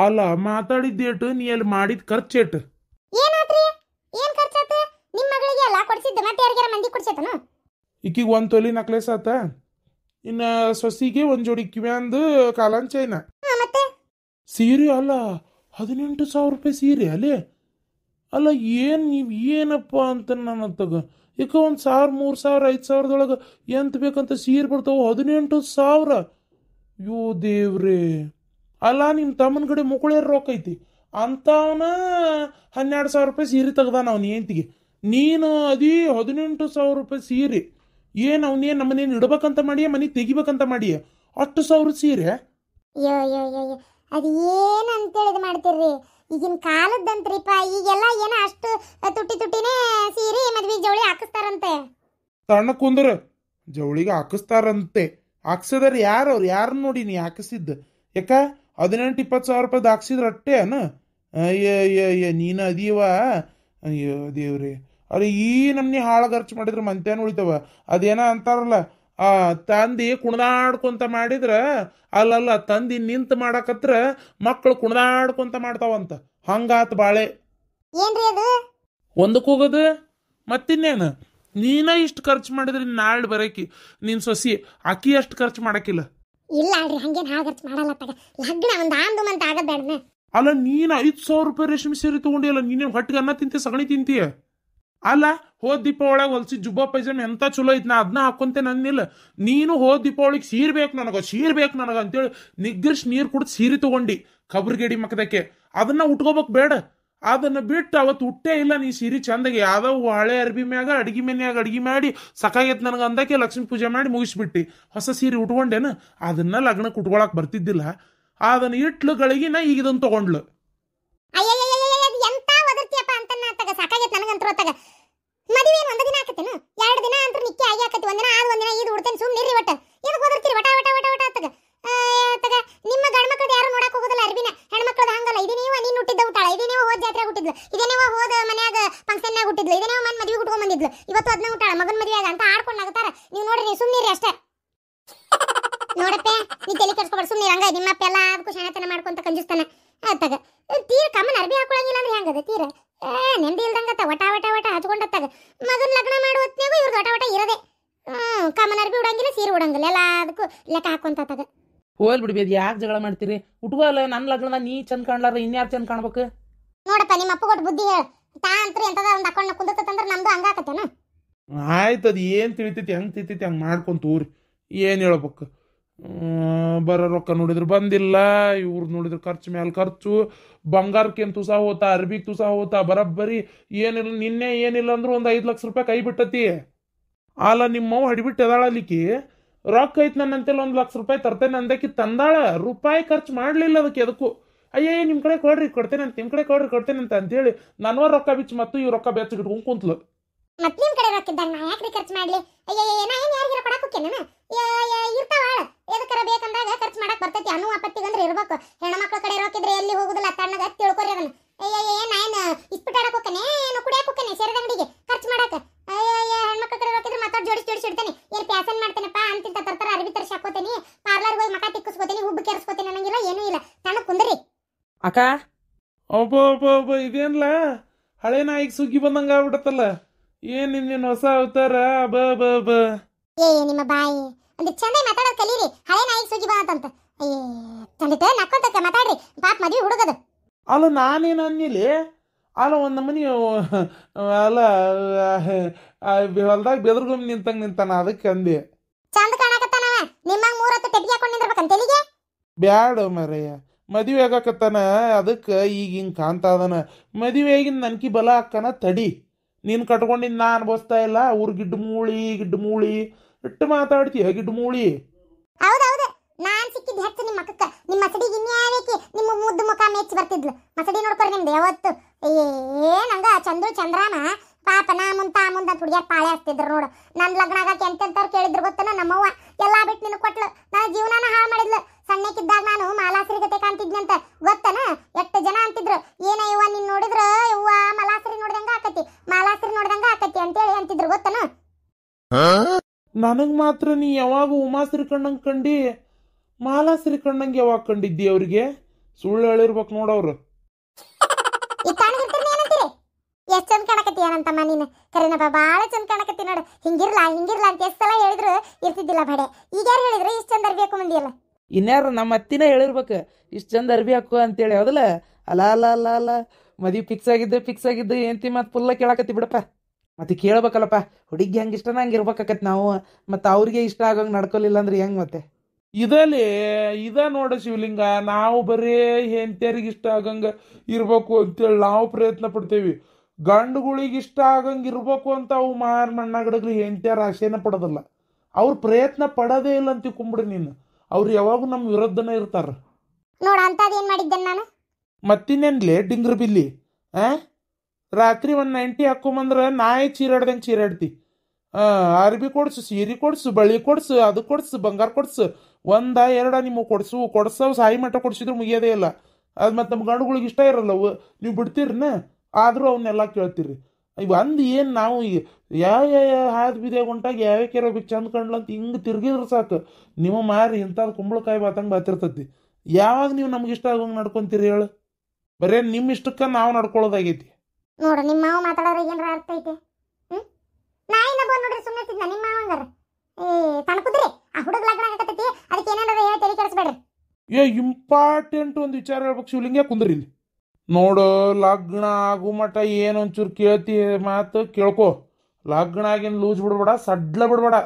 ಅಲ್ಲ ಮಾತಾಡಿದ್ದೇಟು ನೀ ಅಲ್ಲಿ ಮಾಡಿದ ಖರ್ಚೇಟು ಏನಾತ್ರಿ? ಏನ್ ಖರ್ಚಾತ? ನಿಮ್ಮ ಮಗಳಿಗೆ ಎಲ್ಲ ಕೊಡ್ಸಿದ್ದ ಮತ್ತೆ ಯಾರಿಗಾರ ಮಂದಿ ಕೊಡ್ಸೇತನು? ಈಕಿಗೆ 1 ತೊಲಿ ನಕ್ಲೇಸ್ ಆತ, ಇನ್ನ ಸೊಸಿಗೆ 1 ಜೋಡಿ ಕಿವ್ಯಾಂದು ಕಾಲನ್ ಚೈನ, ಮತ್ತೆ ಸೀರೆ ಅಲ್ಲ 18,000 ರೂಪಾಯಿ ಸೀರೆ ಅಲ್ಲೇ. ಅಲ್ಲ ಏನು ನೀವು ಏನಪ್ಪ ಅಂತ ನನ್ನ ತಗ ಈಗ 1,000 3,000 5,000ದೊಳಗೆ ಎಂತ ಬೇಕಂತ ಸೀರೆ ಬರ್ತಾವೆ 18,000. ಯೋ ದೇವ್ರೇ. ಅಲ್ಲ ನಿಮ್ಮ ತಮ್ಮನ ಕಡೆ ಮುকুಳೇರ ರೊಕ್ಕ ಐತಿ ಅಂತವನ 12,000 ರೂಪಾಯಿ ಸೀರೆ ತೆಗ್ದಾನ ಅವನು ಏಂತಿಗೆ. ನೀನು ಅದಿ 18,000 ರೂಪಾಯಿ ಸೀರೆ. ಏನು ಅವನೇನು ನಮ್ಮನೇನು ಇಡ್ಬೇಕಂತ ಮಾಡಿಯ ಮನೆ ತೆಗಿಬೇಕಂತ ಮಾಡಿಯ ಅಷ್ಟು ಸಾವಿರ ಸೀರೆ? ಯೋ ಯೋ ಯೋ ಯೋ ಅದು ಏನು ಅಂತೇಳಿದ್ ಮಾಡ್ತೀರ್ರಿ ಈಗಿನ ಕಾಲದಂತ್ರಿಪ್ಪ. ಈಗೆಲ್ಲ ಏನೋ ಅಷ್ಟು ತುಟ್ಟಿನೇ ಸೀರೆ ಮದ್ವೆ ಜವಳಿ ಹಾಕಿಸ್ತಾರಂತೆ. ತಣ್ಣ ಕುಂದ್ರ ಜವಳಿಗೆ ಹಾಕಿಸ್ತಾರಂತೆ. ಹಾಕ್ಸಿದಾರೆ ಯಾರು? ಅವ್ರು ಯಾರು ನೋಡಿ ನೀ ಹಾಕಿಸಿದ್ದು? ಯಾಕ 18-20 ಸಾವಿರ ರೂಪಾಯ್ದು ಹಾಕ್ಸಿದ್ರೆ ಅಟ್ಟೆ ಅನ? ಅಯ್ಯ ನೀನು ಅದೀವ. ಅಯ್ಯೋ ದೇವ್ರಿ. ಅರೆ ಈ ನಮ್ನಿ ಹಾಳು ಖರ್ಚು ಮಾಡಿದ್ರೆ ಮಂತೇನು ಉಳಿತಾವ? ಅದೇನ ಅಂತಾರಲ್ಲ, ತಂದಿ ಕುಣ್ದಾಡ್ಕೊಂತ ಮಾಡಿದ್ರ ಅಲ್ಲಲ್ಲ ತಂದಿ ನಿಂತು ಮಾಡಕತ್ರ ಮಕ್ಕಳು ಕುಣ್ದಾಡ್ಕೊಂತ ಮಾಡ್ತಾವಂತ. ಹಂಗಾತ್ ಬಾಳೆ. ಏನ್ರಿ ಅದು? ಒಂದಕ್ಕೆ ಹೋಗೋದು ಮತ್ತಿನ್ನೇನು? ನೀನ ಇಷ್ಟು ಖರ್ಚು ಮಾಡಿದ್ರೆ ನಾಳೆ ಬರಕಿ ನಿನ್ ಸೊಸಿ ಅಕ್ಕಿ ಅಷ್ಟು ಖರ್ಚು ಮಾಡಕ್ಕಿಲ್ಲ. ಇಲ್ಲ ಅಲ್ರಿ, ಹಂಗೇನು ಹಾಳು ಖರ್ಚು ಮಾಡಲ್ಲ ತಗ. ಲಗ್ನ ಒಂದು ಆಂದು ಮಂತ ಆಗದ್ ಬೇಡನ. ಅಲ್ಲ ನೀನು 5,000 ರೂಪಾಯಿ ರೇಷ್ಮೆ ಸೀರೆ ತಗೊಂಡಿಯಲ್ಲ, ನೀನೇನು ಹೊಟ್ಟಿಗೆ ಅನ್ನ ತಿಂತೀಯ ಸಗಣಿ ತಿಂತೀಯ? ಅಲ್ಲ ಹೋದ ದೀಪಾವಳಿಗೆ ಹೊಲ್ಸಿ ಜುಬ್ಬಾ ಪೈಜಾಮೆ ಎಂತ ಚಲೋ ಐತ್, ನಾ ಅದನ್ನ ಹಾಕೊಂತೇನೆ ಅನ್ನಿಲ್ಲ. ನೀನು ಹೋದ ದೀಪಾವಳಿಗೆ ಸೀರೆ ಬೇಕು ನನಗ ಅಂತೇಳಿ ನಿಗ್ರಿಶ್ ನೀರು ಕುಡಿದು ಸೀರೆ ತಗೊಂಡಿ ಕಬ್ರಿಗೇಡಿ ಮಕ್ಕದಕ್ಕೆ. ಅದನ್ನ ಉಟ್ಕೋಬೇಕು ಬೇಡ? ಅದನ್ನ ಬಿಟ್ಟು ಅವತ್ತು ಉಟ್ಟೇ ಇಲ್ಲ ನೀ ಸೀರೆ ಚಂದಾಗಿ. ಯಾವ್ದೋ ಹಳೆ ಅರ್ಬಿ ಮ್ಯಾಗ ಅಡಿಗೆ ಮನ್ಯಾಗ ಅಡಿಗೆ ಮಾಡಿ ಸಕಾಗೈತ್ ನನಗೆ ಅಂದಕ್ಕೆ ಲಕ್ಷ್ಮೀ ಪೂಜೆ ಮಾಡಿ ಮುಗಿಸ್ಬಿಟ್ಟು ಹೊಸ ಸೀರೆ ಉಟ್ಕೊಂಡೇನು? ಅದನ್ನ ಲಗ್ನಕ್ಕೆ ಉಟ್ಕೊಳಕ್ ಬರ್ತಿದ್ದಿಲ್ಲ. ಅದನ್ನ ಇಟ್ಲು ಗಳಿಗಿನ ಈಗ ಇದನ್ನ ತಗೊಂಡ್ಲು. ಎಂತ ಒದರ್ತಿಯಪ್ಪ ಅಂತ ತಗ ಸಾಕಾಗೈತೆ ನನಗಂತರೂ. ತಗ ಮದುವೆ ಏನು 1 ದಿನ ಆಕತ್ತೇನು? 2 ದಿನ ಅಂತ ನಿಕ್ಕಿ ಆಗಿ ಆಕತಿ. ಒಂದಿನ ಆದ ಒಂದಿನ ಇದು ಉಡ್ತೇನೆ ಸುಮ್ಮನಿರಿ. ಒಟ್ಟ ಏನಕ್ಕೆ ಒದರ್ತೀರಿ? ವಟ ವಟ ವಟ ವಟ ತಗ ತಗ. ನಿಮ್ಮ ಗಂಡ ಮಕ್ಕಳದ ಯಾರು ನೋಡಕ್ ಹೋಗೋದಿಲ್ಲ ಅರ್ಬಿನ. ಹೆಣ್ಮಕ್ಳದ ಹಂಗಲ್ಲ. ಇದೇ ನೀವು ನೀನು ಹುಟ್ಟಿದ್ದ ಊಟಾಳ, ಇದೇ ನೀವು ಹೋದ ಜಾತ್ರೆ ಹುಟ್ಟಿದ್ಲು, ಇದೇ ನೀವು ಹೋದ ಮನ್ಯಾಗ ಫಂಕ್ಷನ್ನಾಗ ಹುಟ್ಟಿದ್ಲು, ಇದೇ ನೀವು ಮನ್ ಮದುವೆ ಉಟ್ಕೊಂಡ್ ಬಂದಿದ್ಲು, ಇವತ್ತು ಅದನ್ನ ಊಟಾಳ ಮಗನ ಮದುವೆ ಆಗ ಅಂತ ಆಡ್ಕೊಂಡು ನಗತಾರ. ನೀವು ನೋಡ್ರಿ, ನೀವು ಸುಮ್ಮನಿರಿ ಅಷ್ಟೇ. ನೋಡಪ್ಪೆ ನೀ ತಲೆ ಕೆಡ್ಸ್ಕೊಬೇಡ, ಸುಮ್ಮನಿರಿ. ಹಂಗ ನಿಮ್ಮಪ್ಪ ಎಲ್ಲ ಅದಕ್ಕೂ ಶಾಣತನ ಮಾಡ್ಕೊಂತ ಕಂಜುಸ್ತಾನ ತಗ. ತೀರ ಕಮ್ಮನ ಅರ್ಬಿ ಹಾಕೊಳಂಗಿಲ್ಲ ಅಂದ್ರೆ ಹೆಂಗದ? ತೀರ ನೆಮ್ಮದಿ ಇಲ್ದಂಗತ್ತ ವಟ ವಟ ವಟ ಹಚ್ಕೊಂಡತ್ತಾಗ. ಮಗನ ಲಗ್ನ ಮಾಡುವ ಹೊತ್ನ್ಯಾಗೂ ಇವ್ರದ್ದು ವಟ ವಟ ಇರದೆ. ಕಮ್ಮನ ಅರ್ಬಿ ಉಡಂಗಿಲ್ಲ, ಸೀರೆ ಉಡಂಗಿಲ್ಲ, ಎಲ್ಲ ಅದಕ್ಕೂ ಲೆಕ್ಕ ಹಾಕೊಂತಾಗ. ಹೋಲ್ ಬಿಡ್ಬೇಡಿ, ಯಾಕೆ ಜಗಳ ಮಾಡ್ತೀರಿ? ಉಟ್ಕೋಲ್ಲ ನನ್ನ ಲಗ್ನದ ನೀ ಚಂದ ಕಾಣ್ಲಾರ ಇನ್ಯಾರು ಚಂದ ಕಾಣ್ಬೇಕು? ನೋಡಪ್ಪ ನಿಮ್ಮ ಅಪ್ಪ ಕೊಟ್ಟು ಬುದ್ಧಿ ಹೇಳ. ತಾ ಅಂತೂ ಎಂತದ ಒಂದು ಅಕೌಂಟ್ ಕುಂದತ್ತಂದ್ರೆ ನಮ್ದು ಹಂಗಾಕತ್ತೇನು? ಆಯ್ತು, ಅದು ಏನು ತಿಳಿತೈತಿ ಹೆಂಗೆ ತಿಳಿತೈತಿ ಹಂಗೆ ಮಾಡ್ಕೊಂತ ಊರಿ. ಏನು ಹೇಳ್ಬೇಕು? ಬರೋ ರೊಕ್ಕ ನೋಡಿದ್ರೆ ಬಂದಿಲ್ಲ, ಇವ್ರು ನೋಡಿದ್ರೆ ಖರ್ಚು ಮೇಲೆ ಖರ್ಚು. ಬಂಗಾರಕ್ಕೇನು ತುಸ ಹೋತಾ, ಅರ್ಬಿಗೆ ತುಸ ಹೋತಾ, ಬರಬ್ಬರಿ ಏನಿಲ್ಲ. ನಿನ್ನೆ ಏನಿಲ್ಲ ಅಂದ್ರೂ ಒಂದು 5 ಲಕ್ಷ ರೂಪಾಯಿ ಕೈ ಬಿಟ್ಟತಿ. ಅಲ್ಲ ನಿಮ್ಮವ್ ಹಡಿಬಿಟ್ಟು ಎದಾಳಲಿಕ್ಕಿ ರೊಕ್ಕ ಐತೆ ನನ್ನ ಅಂತೇಳಿ 1 ಲಕ್ಷ ರೂಪಾಯಿ ತರ್ತೇನೆ ಅಂದಕ್ಕೆ ತಂದಾಳ. ರೂಪಾಯಿ ಖರ್ಚು ಮಾಡಲಿಲ್ಲ ಅದಕ್ಕೆ ಎದಕ್ಕೂ. ಅಯ್ಯೇ ನಿಮ್ಮ ಕಡೆ ಕೊಡ್ರಿ ಕೊಡ್ತೇನೆ ಅಂತ, ನಿಮ್ಮ ಕಡೆ ಕೊಡ್ತೇನೆ ಅಂತ ಹೇಳಿ ನನ್ವ ರೊಕ್ಕ ಬಿಚ್ಚು ಮತ್ತು ಇವ್ ರೊಕ್ಕ ಬೆಚ್ಚಗಿಟ್ಕೊಂಡು ಕುಂತ್ಲು. ಮತ್ತೆ ನಿಮ್ಮ ಕಡೆ ರೊಕ್ಕಿದ್ದಾಗ ನಾ ಯಾಕ್ರಿ ಖರ್ಚು ಮಾಡ್ಲಿ? ಅಯ್ಯೋ ನಾ ಏನು ಯಾರಿಗಾರ ಕೊಡಕ್ಕೆ ಹೋಗ್ತೇನೆ? ಇರ್ತಾವಾಳ ಎದಕ್ಕಾರ ಬೇಕಂದಾಗ ಖರ್ಚು ಮಾಡಕ್ ಬರ್ತೈತಿ. ಅನ್ನೋ ಅಪ್ಪತ್ತಿಗಂದ್ರೆ ಇರ್ಬೇಕು. ಹೆಣ್ಮಕ್ಳ ಕಡೆ ರೊಕ್ಕಿದ್ರೆ ಎಲ್ಲಿ ಹೋಗುದಿಲ್ಲ ತಣ್ಣಗ ತಿಳ್ಕೊರಿ ಅದನ್ನ. ಅಯ್ಯಯ್ಯ ನಾ ಏನು ಇಸ್ಪಿಟಾಡಕ್ ಹೋಗ್ತೇನೆ, ಏನು ಕುಡಿಯಕ್ಕೆ ಹೋಗ್ತೇನೆ ಸೇರಿದ ಅಂಗಡಿಗೆ ಖರ್ಚು ಮಾಡಕ್ಕೆ? ಅಯ್ಯಯ್ಯ ಹೆಣ್ಮಕ್ಳ ಕಡೆ ರೊಕ್ಕಿದ್ರೆ ಮತ್ತೊಟ್ಟು ಜೋಡಿಸಿ ಇಡ್ತೇನೆ. ಏನು ಪ್ಯಾಸನ್ ಮಾಡ್ತೇನೆಪ್ಪ ಅಂತಿಂತ ತರ್ತಾರ ಅರ್ಬಿ ತರಿಸಿ ಹಾಕೋತೇನಿ, ಪಾರ್ಲರ್ಗೆ ಹೋಗಿ ಮಕ ತಿಕ್ಕಿಸ್ಕೋತೇನಿ, ಹುಬ್ಬು ಕೆರ್ಸ್ಕೋತೇನೆ ಅನ್ನಂಗಿಲ್ಲ, ಏನೂ ಇಲ್ಲ. ತಣ್ಣ ಕುಂದ್ರಿ ಅಕ್ಕ. ಒಬ್ಬ ಇದೇನ್ಲ ಹಳೆ ನಾಯಿಗೆ ಸುಗ್ಗಿ ಬಂದಂಗ ಆಗ್ಬಿಡತ್ತಲ್ಲ. ಏನ್ ನಿನ್ನ ಹೊಸ ಅವತಾರ? ಬ ನಿಮ್ಮ ಬಾಯಿ ಒಂದು ಚಂದ ಮಾತಾಡೋದು ಕಲೀರಿ. ಹಳೆ ನಾಯಿಗೆ ಸುಗ್ಗಿ ಬಂತಂತ ಚಂದಿತ ನಕ್ಕೊಂತ ಮಾತಾಡ್ರಿ. ಪಾಪ ಮದ್ವಿ ಹುಡುಗದು. ಅಲ್ಲ ನಾನೇನು ಅನ್ನಿಲಿ. ಅಲ್ಲ ಒಂದು ನಮ್ಮನಿ ಅಲ್ಲ ಹೊಲ್ದಾಗ ಬೆದರ್ಗೊಮ್ಮೆ ನಿಂತಾನ ಅದಕ್ಕೆ ಅಂದೆ. ಚಂದ ಕಾಣಕತ್ತಾನವ. ನಿಮ್ಮಂಗ 3 ಹೊತ್ತು ಟೆಟ್ಗಿ ಹಾಕೊಂಡು ನಿಂದಿರ್ಬೇಕಂತ ತೆಲಿಗೆ. ಬ್ಯಾಡ ಮರಯ್ಯ, ಮದುವೆ ಆಗಾಕತ್ತಾನ ಅದಕ್ಕೆ ಈಗ ಹಿಂಗೆ ಕಾಣ್ತಾ ಅದನ. ಮದುವೆ ಆಗಿನ ನನ್ಕಿ ಬಲ ಹಾಕನ ತಡಿ. ನೀನು ಕಟ್ಕೊಂಡಿದ್ದು ನಾ ಅನ್ಭವಿಸ್ತಾ ಇಲ್ಲ. ಅವ್ರು ಗಿಡ್ಡು ಮೂಳಿ ಇಟ್ಟು ಮಾತಾಡ್ತೀಯ ಗಿಡ್ಡು ಮೂಳಿ. ಹೌದೌದು, ನಾನ್ ಸಿಕ್ಕಿದ್ ಹೆಚ್ಚು ನಿಮ್ಮ ಅಕ್ಕಕ್ಕ. ನಿಮ್ಮ ಮಸಡಿಗೆ ಇನ್ಯಾವೇಕಿ ನಿಮ್ಮ ಮುದ್ದು ಮುಖ ಮೆಚ್ಚಿ ಬರ್ತಿದ್ಲು. ಮಸಡಿ ನೋಡ್ಕೊರಿ ನಿಮ್ದು ಯಾವತ್ತು. ನಂಗ ಚಂದ್ರು ಚಂದ್ರಾಮ ಪಾಪ ನಾ ಮುಂತ ಅಂತ ಹುಡುಗಿಯಾರ ಪಾಳೆ ಹಚ್ತಿದ್ರು ನೋಡು. ನನ್ನ ಲಗ್ನ ಆಗಕ್ಕೆ ಎಂತೆಂತವ್ರು ಕೇಳಿದ್ರು ಗೊತ್ತನ. ನಮ್ಮವ್ವ ಎಲ್ಲಾ ಬಿಟ್ಟು ನಿನಗೆ ಕೊಟ್ಲು. ನನ್ನ ಜೀವನಾನ ಹಾಳು ಮಾಡಿದ್ಲು. ಸಣ್ಣಕ್ಕಿದ್ದಾಗ ನಾನು ಮಾಲಾಸರಿ ಗತೆ ಕಾಣ್ತಿದ್ನಂತ ಗೊತ್ತನ. ಎಷ್ಟು ಜನ ಅಂತಿದ್ರು, ಏನ ಇವ್ವ ನೀನ್ ನೋಡಿದ್ರ ಇವ್ವ ಮಲಾಸರಿ ನೋಡ್ದಂಗ ಆಕತಿ, ಮಾಲಾಸರಿ ನೋಡ್ದಂಗ ಆಕತಿ ಅಂತೇಳಿ ಅಂತಿದ್ರು ಗೊತ್ತನ. ನನಗ್ ಮಾತ್ರ ನೀ ಯಾವಾಗ ಉಮಾಶ್ರೀ ಕಣ್ಣಂಗೆ ಕಂಡಿ, ಮಾಲಾಶ್ರೀ ಕಣ್ಣಂಗೆ ಯಾವಾಗ ಕಂಡಿದ್ದಿ? ಅವ್ರಿಗೆ ಸುಳ್ಳು ಹೇಳಿರ್ಬೇಕು ನೋಡವ್ರು. ಈಗ ಕಾಣಿರ್ತೀರಿ ಏನಂತೀರಿ? ಎಷ್ಟ್ ಚಂದ ಕಾಣಕತ್ತಿ ಏನಂತಮ್ಮ ನೀನು. ಕರೆನಪ್ಪ ಬಾಳ ಚಂದ ಕಾಣಕತ್ತಿ ನೋಡು. ಹಿಂಗಿರ್ಲಾ ಅಂತ ಎಷ್ಟ್ ಸಲ ಹೇಳಿದ್ರು ಇರ್ತಿದ್ದಿಲ್ಲ ಬಡೆ. ಈಗ ಯಾರು ಹೇಳಿದ್ರು ಇಷ್ಟ್ ಚಂದ ಅರ್ಬೇಕು ಮಂದಿಯಲ್ಲ? ಇನ್ಯಾರು ನಮ್ಮ ಅತ್ತಿನ ಹೇಳಿರ್ಬೇಕು ಇಷ್ಟು ಚಂದ ಅರ್ಬಿ ಹಾಕು ಅಂತೇಳಿ. ಹೌದಲ್ಲ? ಅಲ್ಲ ಅಲ್ಲ ಅಲ್ಲ ಅಲ್ಲ ಮದುವೆ ಫಿಕ್ಸ್ ಆಗಿದ್ದು ಏಂತಿ ಮತ್ತೆ ಫುಲ್ಲ ಕೇಳಾಕತ್ತಿ ಬಿಡಪ್ಪ. ಮತ್ತೆ ಕೇಳ್ಬೇಕಲ್ಲಪ್ಪ, ಹುಡುಗಿ ಹಂಗೆ ಇಷ್ಟನ ಹಂಗೆ ಇರ್ಬೇಕಾಕತ್ ನಾವು. ಮತ್ತು ಅವ್ರಿಗೆ ಇಷ್ಟ ಆಗಂಗೆ ನಡ್ಕೊಲಿಲ್ಲ ಅಂದ್ರೆ ಹೆಂಗೆ ಮತ್ತೆ? ಇದ ನೋಡ ಶಿವಲಿಂಗ, ನಾವು ಬರೀ ಹೆಂಡತಿಯರಿಗೆ ಇಷ್ಟ ಆಗಂಗ ಇರ್ಬೇಕು ಅಂತೇಳಿ ನಾವು ಪ್ರಯತ್ನ ಪಡ್ತೇವಿ. ಗಂಡುಗಳಿಗೆ ಇಷ್ಟ ಆಗಂಗ ಇರ್ಬೇಕು ಅಂತ ಅವು ಮಣ್ಣಾಗಡಗ್ಲಿ ಹೆಂಡತಿಯರ ಆಶೆನ ಪಡೋದಲ್ಲ. ಅವ್ರು ಪ್ರಯತ್ನ ಪಡೋದೇ ಇಲ್ಲ ಅಂತ ತಿಳ್ಕೊಂಬಿಡ್ರಿ ನೀನು. ಅವ್ರು ಯಾವಾಗೂ ನಮ್ಮ ವಿರುದ್ಧನೇ ಇರ್ತಾರ. ನೋಡ ಅಂತದೇನ್ ಮಾಡಿದ್ದೆ ನಾನು? ಮತ್ತಿನ್ನೇನ್ಲೆ ಡಿಂಗ್ರ ಬಿಲ್ಲಿ ರಾತ್ರಿ ಒಂದು 90 ಹಾಕೊಂಬಂದ್ರೆ ನಾಯಿ ಚೀರಾಡ್ದಂಗೆ ಚೀರಾಡ್ತಿ. ಅರ್ಬಿ ಕೊಡ್ಸು, ಸೀರೆ ಕೊಡ್ಸು, ಬಳಿ ಕೊಡ್ಸು, ಅದು ಕೊಡ್ಸು, ಬಂಗಾರ ಕೊಡ್ಸು, ಒಂದ ಎರಡ ನಿಮಗೆ ಕೊಡ್ಸವ್ ಸಾಯಿ ಮಟ್ಟ ಕೊಡ್ಸಿದ್ರು ಮುಗಿಯೋದೇ ಇಲ್ಲ. ಅದು ಮತ್ತು ನಮ್ಮ ಗಂಡುಗಳಿಗೆ ಇಷ್ಟ ಇರಲ್ಲವು, ನೀವು ಬಿಡ್ತೀರನ್ನ. ಆದರೂ ಅವನ್ನೆಲ್ಲ ಕೇಳ್ತೀರಿ. ಇವು ಅಂದು ಏನು ನಾವು ಯಾವ ಹಾದು ಬಿದ್ಯಾಗ ಹೊಂಟಾಗ ಯಾವ್ಯಾವ ಕೆರೋಬಿಕ್ ಚಂದ ಕಂಡ್ಲಂತ ಹಿಂಗೆ ತಿರ್ಗಿದ್ರೆ ಸಾಕು, ನೀವು ಮಾರಿ ಇಂಥದ್ದು ಕುಂಬಳಕಾಯಿ ಬಾತಂಗೆ ಬಾತಿರ್ತತಿ. ಯಾವಾಗ ನೀವು ನಮ್ಗೆ ಇಷ್ಟ ಆಗಂಗೆ ನಡ್ಕೊಂತೀರಿ ಹೇಳು? ಬರೇ ನಿಮ್ಮ ಇಷ್ಟಕ್ಕೆ ನಾವು ನಡ್ಕೊಳ್ಳೋದಾಗೈತಿ. ನೋಡು ನಿಮ್ಮ ಮಾವ ಮಾತಾಡೋರು ಏನಾರ ಅರ್ಥ ಐತೆ? ನಾಯಿನ ಬಂದು ನೋಡ್ರಿ ಸುಮ್ಮನೆ ತಿದ್ನ ನಿಮ್ಮ ಮಾವಂಗಾರ ತನಕುದ್ರಿ ಆ ಹುಡುಗ ಲಗ್ನ ಆಗತೈತಿ, ಅದಕ್ಕೆ ಏನಾರ ಹೇಳಿ ತಲೆ ಕೆಡಿಸ್ಬೇಡ್ರಿ. ಇಂಪಾರ್ಟೆಂಟ್ ಒಂದು ವಿಚಾರ ಹೇಳ್ಬೇಕು ಶಿವಲಿಂಗ, ಕುಂದ್ರಿ ಇಲ್ಲಿ ನೋಡು. ಲಗ್ನ ಆಗು ಮಟ ಏನು ಒಂಚೂರು ಕೇಳ್ತಿ ಮಾತು ಕೇಳ್ಕೊ. ಲಗ್ನ ಆಗಿನ ಲೂಸ್ ಬಿಡ್ಬೇಡ, ಸಡ್ಲ ಬಿಡ್ಬೇಡ.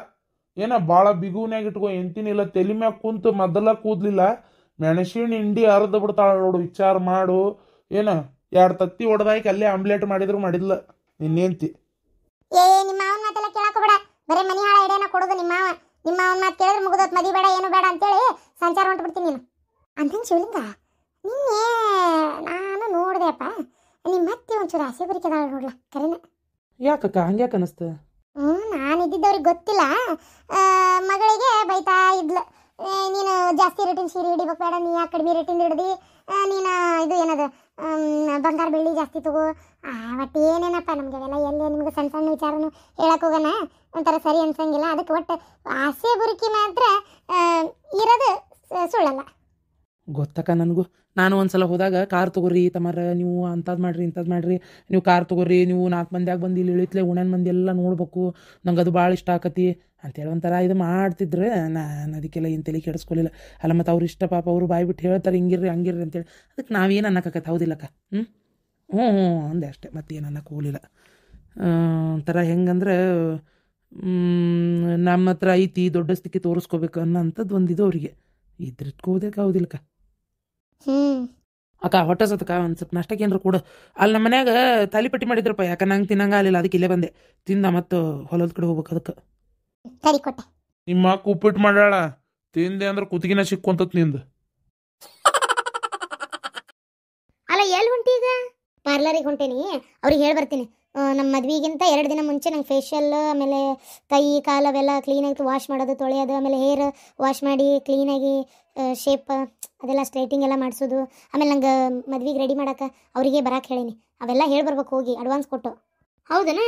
ಏನ ಭಾಳ ಬಿಗುನ್ಯಾಗ ಇಟ್ಕೊ. ಎಂತಿನಿಲ್ಲ ತಲೆ ಮ್ಯಾಗ ಕುಂತು ಮೊದಲ ಕೂದ್ಲಿಲ್ಲ ಮೆಣಸಿನ ಹಿಂಡಿ ಅರ್ಧ ಬಿಡ್ತಾಳ ನೋಡು. ವಿಚಾರ ಮಾಡು. ಏನ 2 ತತ್ತಿ ಹೊಡೆದಾಕಿ ಅಲ್ಲೇ ಆಮ್ಲೆಟ್ ಮಾಡಿದ್ರು ಮಾಡಿದ್ಲ ನಿನ್ನೇಂತಿ. ನಿಮ್ಮ ಮಾವನ ಮಾತೆಲ್ಲ ಕೇಳಕೋಬೇಡ. ಬರೀ ಮನಿ ಹಾಳ ಐಡಿಯಾನ ಕೊಡೋದು ನಿಮ್ಮ ಮಾವ. ನಿಮ್ಮ ಮಾವನ ಮಾತು ಕೇಳಿದ್ರೆ ಮುಗಿದೋತ್, ಮದಿ ಬೇಡ ಏನು ಬೇಡ ಅಂತೇಳಿ ಸಂಚಾರ ಹೊಂಟ್ಬಿಡ್ತೀನಿ ನೀನು. ಅಂತಂದು ಶಿವಲಿಂಗ ನಿನ್ನೆ ನಾನು ನೋಡ್ದೆಪ್ಪ, ನಿಮ್ಮ ಮತ್ತೆ ಒಂಚೂರು ಆಸೆ ಬರಿಕೆದಾಳ ನೋಡ್ಲ ಕರೆನ. ಯಾಕಕ್ಕ ಹಂಗ್ಯಾಕೆ ಅನಿಸ್ತು? ನಾನು ಇದ್ದಿದ್ದವ್ರಿಗೆ ಗೊತ್ತಿಲ್ಲ. ಮಗಳಿಗೆ ಬೈತಾ ಇದ್ಲು, ನೀನು ಜಾಸ್ತಿ ರೇಟಿನ ಸೀರೆ ಹಿಡಿಬೇಕು ಬೇಡ, ನೀ ಯಾಕೆ ಕಡಿಮೆ ರೇಟಿಂದ ಹಿಡ್ದು ನೀನು ಇದು ಏನದು ಬಂಗಾರ ಬೆಳ್ಳಿ ಜಾಸ್ತಿ ತಗೋ. ಒಟ್ಟು ಏನೇನಪ್ಪ ನಮಗೆ ಅವೆಲ್ಲ ಎಲ್ಲಿ ನಿಮ್ಗೆ ಸಣ್ಣ ಸಣ್ಣ ವಿಚಾರನು ಹೇಳಕ್ಕೆ ಹೋಗೋಣ ಒಂಥರ ಸರಿ ಅನ್ಸಂಗಿಲ್ಲ. ಅದಕ್ಕೆ ಒಟ್ಟು ಆಸೆ ಬುರುಕಿ ಮಾತ್ರ ಇರೋದು ಸುಳ್ಳಲ್ಲ. ಗೊತ್ತಕ್ಕ ನನಗೂ. ನಾನು ಒಂದ್ಸಲ ಹೋದಾಗ ಕಾರ್ ತೊಗೊರಿ ತಮ್ಮರ, ನೀವು ಅಂಥದ್ದು ಮಾಡ್ರಿ, ನೀವು ಕಾರ್ ತೊಗೊರಿ, ನೀವು 4 ಮಂದಿಯಾಗ ಬಂದು ಇಲ್ಲಿ ಇಳಿತ್ಲೆ ಉಣ್ಯಾನ ಮಂದಿ ಎಲ್ಲ ನೋಡ್ಬೇಕು, ನಂಗೆ ಅದು ಭಾಳ ಇಷ್ಟ ಆಕತಿ ಅಂತೇಳಿ ಒಂಥರ ಇದು ಮಾಡ್ತಿದ್ರೆ ನಾನು ಅದಕ್ಕೆಲ್ಲ ಏನು ತಲೆ ಕೆಡಿಸ್ಕೊಲಿಲ್ಲ. ಅಲ್ಲ ಮತ್ತು ಅವ್ರು ಇಷ್ಟ ಪಾಪ, ಅವರು ಬಾಯಿ ಬಿಟ್ಟು ಹೇಳ್ತಾರೆ ಹಿಂಗಿರ್ರಿ ಹಂಗಿರ್ರಿ ಅಂತೇಳಿ. ಅದಕ್ಕೆ ನಾವೇನು ಅನ್ನಕ್ಕತ್ತ ಹೌದಿಲ್ಲಕ್ಕ? ಹ್ಞೂ ಅಂದೆ ಅಷ್ಟೇ, ಮತ್ತೇನು ಅನ್ನಕ್ಕೆ ಹೋಗಲಿಲ್ಲ. ಒಂಥರ ಹೆಂಗಂದ್ರೆ ನಮ್ಮ ಹತ್ರ ಐತಿ ದೊಡ್ಡಸ್ತಿಕೆ ತೋರಿಸ್ಕೋಬೇಕು ಅನ್ನೋಂಥದ್ದು ಒಂದಿದು ಅವರಿಗೆ ಇದ್ರಿಟ್ಕೋದಕ್ಕೆ ಹೌದಿಲ್ಲಕ್ಕ? ಅಕ್ಕ ಹೊಟ್ಟೆ ಸತ್ತಕ್ಕ ಒಂದು ಸ್ವಲ್ಪ ನಾಷ್ಟಕ್ಕೆ ಏನಾರು ಕೂಡ. ಅಲ್ಲಿ ನಮ್ಮ ಮನ್ಯಾಗ ತಾಲಿಪಟ್ಟಿ ಮಾಡಿದ್ರಪ್ಪ, ಯಾಕೆ ನಂಗೆ ತಿನ್ನಂಗ ಆಗಲಿಲ್ಲ, ಅದಕ್ಕೆ ಇಲ್ಲೇ ಬಂದೆ. ತಿಂದ ಮತ್ತು ಹೊಲದ ಕಡೆ ಹೋಗ್ಬೇಕು. ಅದಕ್ಕೆ ನಿಮ್ಮ ಅಕ್ಕ ಉಪ್ಪಿಟ್ಟು ಮಾಡ್ಯಾಳ, ತಿಂದೆ ಅಂದ್ರೆ ಕುತ್ತಿಗೆನ ಸಿಕ್ಕೊಂತತ್ ನಿಂದು. ಅಲ್ಲ ಎಲ್ಲಿ ಹೊಂಟಿ ಈಗ? ಪಾರ್ಲರಿಗೆ ಹೊಂಟೇನಿ, ಅವ್ರಿಗೆ ಹೇಳಿ ಬರ್ತೀನಿ. ನಮ್ಮ ಮದ್ವಿಗಿಂತ 2 ದಿನ ಮುಂಚೆ ನಂಗೆ ಫೇಶಿಯಲ್, ಆಮೇಲೆ ಕೈ ಕಾಲು ಅವೆಲ್ಲ ಕ್ಲೀನಾಗಿ ವಾಶ್ ಮಾಡೋದು, ತೊಳೆಯೋದು, ಆಮೇಲೆ ಹೇರ್ ವಾಶ್ ಮಾಡಿ ಕ್ಲೀನಾಗಿ ಶೇಪ್ ಅದೆಲ್ಲ ಸ್ಟ್ರೈಟಿಂಗ್ ಎಲ್ಲ ಮಾಡಿಸೋದು, ಆಮೇಲೆ ನಂಗೆ ಮದ್ವಿಗೆ ರೆಡಿ ಮಾಡೋಕೆ ಅವರಿಗೆ ಬರಕ್ಕೆ ಹೇಳೀನಿ. ಅವೆಲ್ಲ ಹೇಳಿ ಬರ್ಬೇಕು ಹೋಗಿ ಅಡ್ವಾನ್ಸ್ ಕೊಟ್ಟು. ಹೌದನಾ?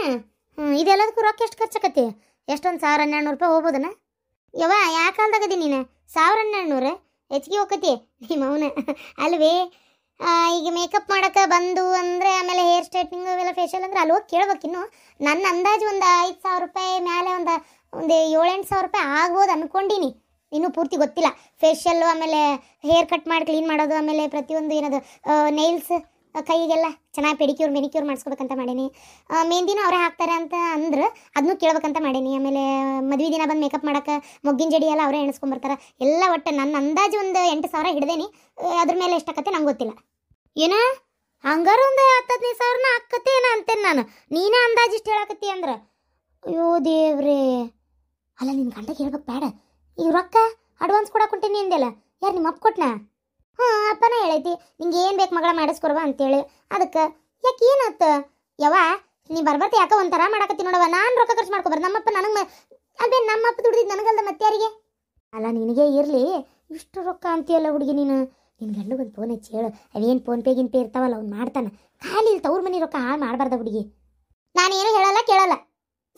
ಇದೆಲ್ಲದಕ್ಕೂ ರೊಕ್ಕ ಎಷ್ಟು ಖರ್ಚಾಕತಿ? ಎಷ್ಟೊಂದು 1000-1200 ರೂಪಾಯಿ ಹೋಗ್ಬೋದನ? ಯವ್ವ ಯಾ ಕಾಲ್ದಾಗದಿ ನೀನು? 1000-1200 ಹೆಚ್ಚಿಗೆ ಹೋಗತಿ ನಿಮ್ಮ ಅವನ ಅಲ್ವೇ? ಈಗ ಮೇಕಪ್ ಮಾಡೋಕೆ ಬಂದು ಅಂದರೆ, ಆಮೇಲೆ ಹೇರ್ ಸ್ಟ್ರೈಟ್ನಿಂಗ್ ಅವೆಲ್ಲ ಫೇಶಿಯಲ್ ಅಂದರೆ ಅಲ್ಲಿ ಹೋಗಿ ಕೇಳ್ಬೇಕಿನ್ನು. ನನ್ನ ಅಂದಾಜು ಒಂದು 5000 ರೂಪಾಯಿ ಮೇಲೆ ಒಂದು 7-8 ಸಾವಿರ ರೂಪಾಯಿ ಆಗ್ಬೋದು ಅಂದ್ಕೊಂಡೀನಿ. ಇನ್ನೂ ಪೂರ್ತಿ ಗೊತ್ತಿಲ್ಲ. ಫೇಶಿಯಲ್ಲು, ಆಮೇಲೆ ಹೇರ್ ಕಟ್ ಮಾಡಿ ಕ್ಲೀನ್ ಮಾಡೋದು, ಆಮೇಲೆ ಪ್ರತಿಯೊಂದು ಏನದು ನೈಲ್ಸ್ ಕೈಗೆಲ್ಲ ಚೆನ್ನಾಗಿ ಮೆನಿಕ್ಯೂರ್ ಮಾಡಿಸ್ಕೋಬೇಕಂತ ಮಾಡೀನಿ. ಮೆಹಂದಿನೂ ಅವರೇ ಹಾಕ್ತಾರೆ ಅಂತ ಅಂದ್ರೆ ಅದನ್ನೂ ಕೇಳ್ಬೇಕಂತ ಮಾಡೀನಿ. ಆಮೇಲೆ ಮದುವೆ ದಿನ ಬಂದು ಮೇಕಪ್ ಮಾಡೋಕೆ ಮೊಗ್ಗಿನ ಜಡಿ ಎಲ್ಲ ಅವರೇ ಎಣಿಸ್ಕೊಂಬರ್ತಾರೆ ಎಲ್ಲ. ಒಟ್ಟು ನನ್ನ ಅಂದಾಜು ಒಂದು 8,000 ಹಿಡ್ದೇನಿ. ಅದ್ರ ಮೇಲೆ ಎಷ್ಟಾಕತ್ತೆ ನಂಗೆ ಗೊತ್ತಿಲ್ಲ. ಏನ ಹಂಗಾರ ಒಂದು 10-15 ಸಾವಿರನ ಆಕತ್ತೆ ಏನೋ ಅಂತೇನೆ ನಾನು. ನೀನೇ ಅಂದಾಜು ಇಷ್ಟು ಹೇಳಕತ್ತಿ ಅಂದ್ರೆ ಅಯ್ಯೋ ದೇವ್ರೇ. ಅಲ್ಲ ನಿನ್ನ ಗಂಟೆಗೆ ಹೇಳ್ಬೇಕು ಬೇಡ? ಈಗ ರೊಕ್ಕ ಅಡ್ವಾನ್ಸ್ ಕೊಡಾಕೊಂಟೀನಿ ಅಂದೆಲ್ಲ, ಯಾರು ನಿಮ್ಮ ಅಪ್ಪ ಕೊಟ್ನಾ? ಅಪ್ಪನ ಹೇಳೈತಿ ನಿಂಗೆ ಏನು ಬೇಕು ಮಗಳ ಮಾಡಿಸ್ಕೊಡ್ವ ಅಂತೇಳಿ. ಅದಕ್ಕೆ ಯಾಕೆ ಏನಾಯ್ತು ಯವ್ವ? ನೀ ಬರ್ಬರ್ತಿ ಯಾಕೆ ಒಂಥರ ಮಾಡಕತ್ತಿ ನೋಡವ. ನಾನು ರೊಕ್ಕ ಖರ್ಚು ಮಾಡ್ಕೊಬಾರ್ದು. ನಮ್ಮಪ್ಪ ನನಗೆ ಅಲ್ವೇ, ನಮ್ಮಪ್ಪ ದುಡ್ದಿದ್ದು ನನಗಲ್ದ ಮತ್ತೆ ಯಾರಿಗೆ? ಅಲ್ಲ ನಿನಗೆ ಇರಲಿ ಇಷ್ಟು ರೊಕ್ಕ ಅಂತೀಯಲ್ಲ ಹುಡುಗಿ ನೀನು. ನಿನ್ನ ಗಂಡು ಒಂದು ಫೋನ್ ಹಚ್ಚಿ ಹೇಳು, ಅವೇನು ಫೋನ್ಪೇ ಇರ್ತಾವಲ್ಲ ಅವ್ನು ಮಾಡ್ತಾನೆ. ಖಾಲಿ ಇಲ್ಲಿ ತವ್ರ ಮನೆ ರೊಕ್ಕ ಹಾಳು ಮಾಡಬಾರ್ದ ಹುಡುಗಿ. ನಾನೇನು ಹೇಳಲ್ಲ ಕೇಳಲ್ಲ,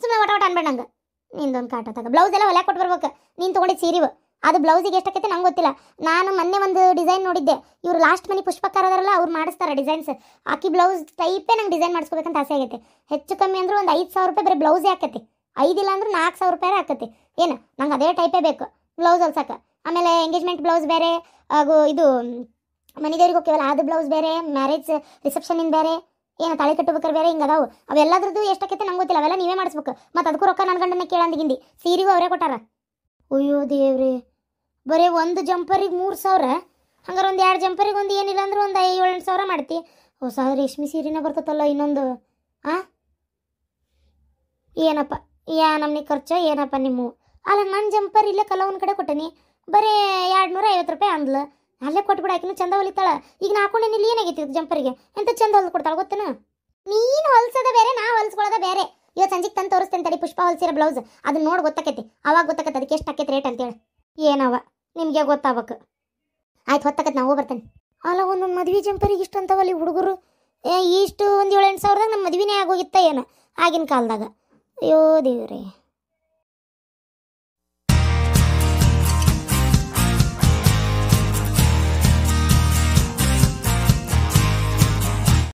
ಸುಮ್ಮನೆ ಒಟ ಅನ್ಬೇಡ ನಂಗೆ. ನಿಂದೊಂದು ಕಾಟ ತಗ. ಬ್ಲೌಸ್ ಎಲ್ಲ ಹೊಲ್ಯಾಕೆ ಕೊಟ್ಟು ಬರ್ಬೇಕು. ನೀನು ತೊಗೊಂಡಿದ್ದು ಸೀರೆವು ಅದು ಬ್ಲೌಸಿಗೆ ಎಷ್ಟಾಕೈತೆ ನಂಗೆ ಗೊತ್ತಿಲ್ಲ. ನಾನು ಮೊನ್ನೆ ಒಂದು ಡಿಸೈನ್ ನೋಡಿದ್ದೆ, ಇವ್ರು ಲಾಸ್ಟ್ ಮನಿ ಪುಷ್ಪಕ್ಕಾರದಾರಲ್ಲ ಅವ್ರು ಮಾಡಿಸ್ತಾರೆ ಡಿಸೈನ್ಸ್. ಆಕಿ ಬ್ಲೌಸ್ ಟೈಪೇ ನಂಗೆ ಡಿಸೈನ್ ಮಾಡಿಸ್ಕೋಬೇಕಂತ ಆಸೆ ಆಗೈತೆ. ಹೆಚ್ಚು ಕಮ್ಮಿ ಅಂದ್ರೆ ಒಂದು 5,000 ರೂಪಾಯಿ ಬರೀ ಬ್ಲೌಸೇ ಆಕತಿ. 5 ಇಲ್ಲ ಅಂದ್ರೆ 4,000 ರೂಪಾಯಿ ಆಕತಿ. ಏನು ನಂಗೆ ಅದೇ ಟೈಪೇ ಬೇಕು ಬ್ಲೌಸ್ ಹೊಲ್ಸಕ್ಕೆ. ಆಮೇಲೆ ಎಂಗೇಜ್ಮೆಂಟ್ ಬ್ಲೌಸ್ ಬೇರೆ, ಹಾಗೂ ಇದು ಮನೆ ದೇವ್ರಿಗೆ ಹೋಗ್ತೀವಲ್ಲ ಅದು ಬ್ಲೌಸ್ ಬೇರೆ, ಮ್ಯಾರೇಜ್ ರಿಸೆಪ್ಷನಿಂದ ಬೇರೆ, ಏನು ತಾಳಿ ಕಟ್ಟಬೇಕಾರೆ ಬೇರೆ, ಹಿಂಗೆ ಅದಾವು. ಅವೆಲ್ಲದ್ರದ್ದು ಎಷ್ಟಾಕೈತೆ ನಂಗೆ ಗೊತ್ತಿಲ್ಲ, ಅವೆಲ್ಲ ನೀವೇ ಮಾಡಿಸ್ಬೇಕು. ಮತ್ತು ಅದಕ್ಕೂ ರೊಕ್ಕ ನನ್ನ ಗಂಡನ ಕೇಳಂದಿಗಿಂದಿ. ಸೀರೆಗೂ ಅವರೇ ಕೊಟ್ಟಾರ. ಅಯ್ಯೋ ದೇವ್ರಿ, ಬರೀ ಒಂದು ಜಂಪರಿಗೆ 3,000. ಹಂಗಾರೆ ಒಂದು 2 ಜಂಪರಿಗೆ ಒಂದು ಏನಿಲ್ಲ ಅಂದ್ರೆ ಒಂದು 7-8 ಸಾವಿರ ಮಾಡ್ತಿ. ಹೊಸ ರೇಷ್ಮೆ ಸೀರೆನೇ ಬರ್ತೈತಲ್ಲ ಇನ್ನೊಂದು. ಏನಪ್ಪ ನಮ್ಮನೆ ಖರ್ಚು ಏನಪ್ಪ ನಿಮ್ಮ. ಅಲ್ಲ ನನ್ನ ಜಂಪರ್ ಇಲ್ಲೇ ಕಲವನ್ ಕಡೆ ಕೊಟ್ಟನಿ, ಬರೀ 250 ರೂಪಾಯಿ ಅಂದ್ಲು. ಅಲ್ಲೇ ಕೊಟ್ಬಿಡ, ಆಕಿನೂ ಚಂದ ಹೊಲಿತಾಳ. ಈಗ ನಾ ಹಾಕೊಂಡೇನಿ, ಇಲ್ಲಿ ಏನಾಗೈತಿ ಜಂಪರಿಗೆ ಎಂತ ಚಂದ ಹೊಲ್ದು ಕೊಡ್ತಾಳೆ ಗೊತ್ತೇನು. ನೀನು ಹೊಲ್ಸೋದ ಬೇರೆ, ನಾ ಹೊಲ್ಸ್ಕೊಳ್ಳೋದ ಬೇರೆ. ಇವತ್ತು ಸಂಜೆಗೆ ತಂದು ತೋರಿಸ್ತೇನೆ ತಡಿ, ಪುಷ್ಪ ಹೊಲ್ಸಿರೋ ಬ್ಲೌಸ್. ಅದನ್ನ ನೋಡಿ ಗೊತ್ತಾಕೈತಿ, ಅವಾಗ ಗೊತ್ತಾಕೈತಿ ಅದಕ್ಕೆ ಎಷ್ಟು ಆಕೈತಿ ರೇಟ್ ಅಂತೇಳಿ. ಏನವ ನಿಮಗೆ ಗೊತ್ತಾಗಬೇಕು. ಆಯ್ತು ಹೊತ್ತಾಕೈತಿ, ನಾವು ಬರ್ತೇನೆ. ಅಲ್ಲ ಒಂದೊಂದು ಮದುವೆ ಜಂಪರಿಗೆ ಇಷ್ಟು ಅಂತವಲ್ಲಿ ಹುಡುಗರು. ಇಷ್ಟು ಒಂದು 7-8 ಸಾವಿರದಾಗ ನಮ್ಮ ಮದುವೆನೇ ಆಗೋಗಿತ್ತ ಏನು ಆಗಿನ ಕಾಲದಾಗ. ಅಯ್ಯೋ ದೇವ್ರೇ.